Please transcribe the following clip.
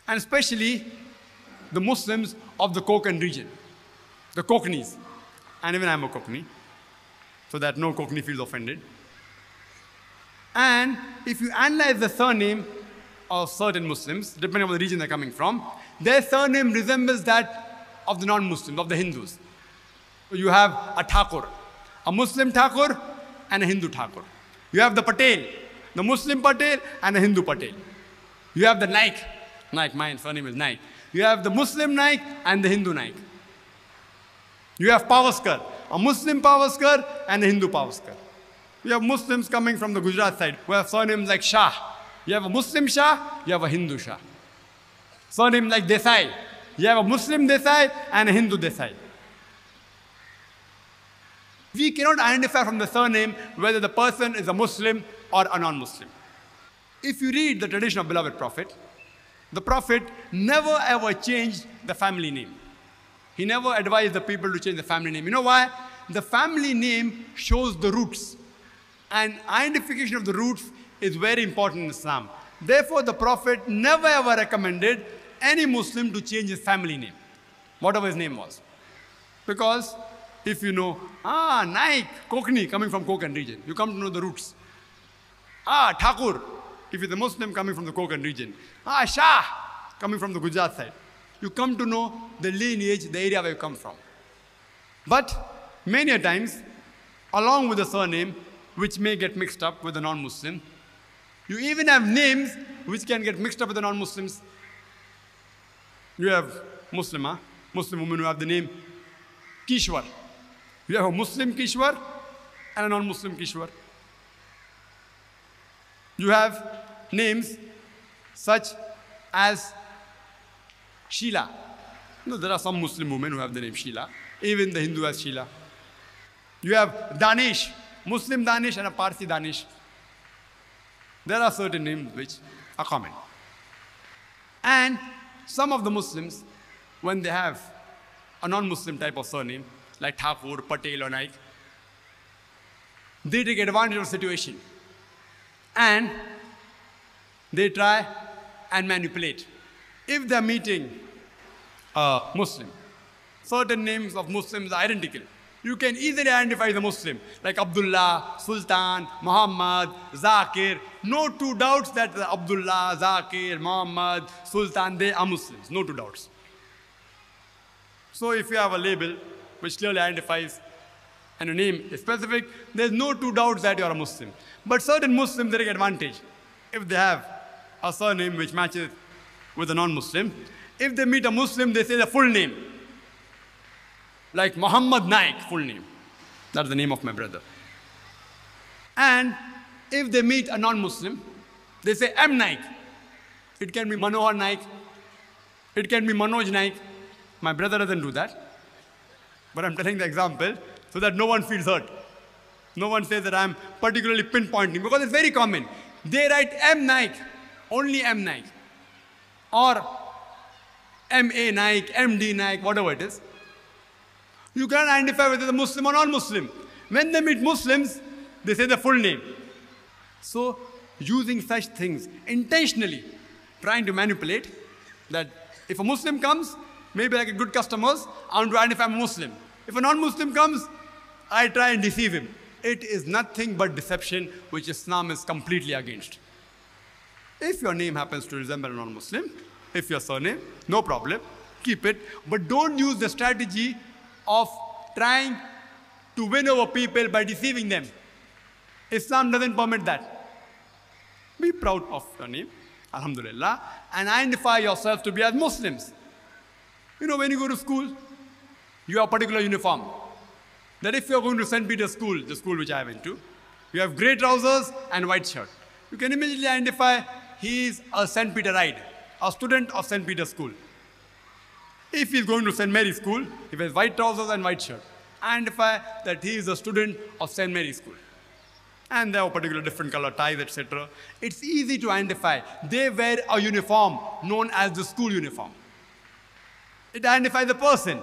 And especially the Muslims of the Konkan region, the Kokanis. And even I'm a Kokani, so that no Kokani feels offended. And if you analyze the surname of certain Muslims, depending on the region they're coming from, their surname resembles that of the non-Muslims, of the Hindus. So you have a Thakur, a Muslim Thakur and a Hindu Thakur. You have the Patel, the Muslim Patel and a Hindu Patel. You have the Naik, my surname is Naik. You have the Muslim Naik and the Hindu Naik. You have Pavaskar, a Muslim Pavaskar and a Hindu Pavaskar. You have Muslims coming from the Gujarat side who have surnames like Shah. You have a Muslim Shah, you have a Hindu Shah. Surname like Desai. You have a Muslim Desai and a Hindu Desai. We cannot identify from the surname whether the person is a Muslim or a non-Muslim. If you read the tradition of beloved Prophet, the Prophet never ever changed the family name. He never advised the people to change the family name. You know why? The family name shows the roots. And identification of the roots is very important in Islam. Therefore, the Prophet never ever recommended any Muslim to change his family name, whatever his name was. Because if you know, Naik, Kokani, coming from Konkan region, you come to know the roots. Thakur, if he's a Muslim coming from the Konkan region. Shah, coming from the Gujarat side. You come to know the lineage, the area where you come from. But many a times, along with the surname, which may get mixed up with the non-Muslim, you even have names which can get mixed up with the non-Muslims. You have Muslim women who have the name Kishwar. You have a Muslim Kishwar and a non-Muslim Kishwar. You have names such as Sheila. There are some Muslim women who have the name Sheila. Even the Hindu has Sheila. You have Danish, Muslim Danish and a Parsi Danish. There are certain names which are common. And some of the Muslims, when they have a non-Muslim type of surname, like Thakur, Patel or Naik, they take advantage of the situation. And they try and manipulate. If they're meeting a Muslim, certain names of Muslims are identical. You can easily identify the Muslim, like Abdullah, Sultan, Muhammad, Zakir. No two doubts that Abdullah, Zakir, Muhammad, Sultan, they are Muslims. No two doubts. So if you have a label which clearly identifies and a name is specific, there's no two doubts that you are a Muslim. But certain Muslims, they take advantage. If they have a surname which matches with a non-Muslim, if they meet a Muslim, they say the full name. Like Muhammad Naik, full name. That's the name of my brother. And if they meet a non-Muslim, they say M Naik. It can be Manohar Naik. It can be Manoj Naik. My brother doesn't do that. But I'm telling the example so that no one feels hurt. No one says that I'm particularly pinpointing, because it's very common. They write M Naik, only M Naik. Or M.A. Naik, M.D. Naik, whatever it is. You can't identify whether they're Muslim or non-Muslim. When they meet Muslims, they say the full name. So, using such things, intentionally trying to manipulate, that if a Muslim comes, maybe like a good customers, I want to identify I'm a Muslim. If a non-Muslim comes, I try and deceive him. It is nothing but deception, which Islam is completely against. If your name happens to resemble a non-Muslim, if your surname, no problem, keep it. But don't use the strategy of trying to win over people by deceiving them. Islam doesn't permit that. Be proud of your name, alhamdulillah, and identify yourself to be as Muslims. You know, when you go to school, you have a particular uniform. That if you're going to St. Peter's School, the school which I went to, you have grey trousers and white shirt. You can immediately identify he is a St. Peterite, a student of St. Peter's School. If he's going to St. Mary's School, he has white trousers and white shirt. Identify that he is a student of St. Mary's School. And they have a particular different color ties, etc. It's easy to identify. They wear a uniform known as the school uniform. It identifies the person.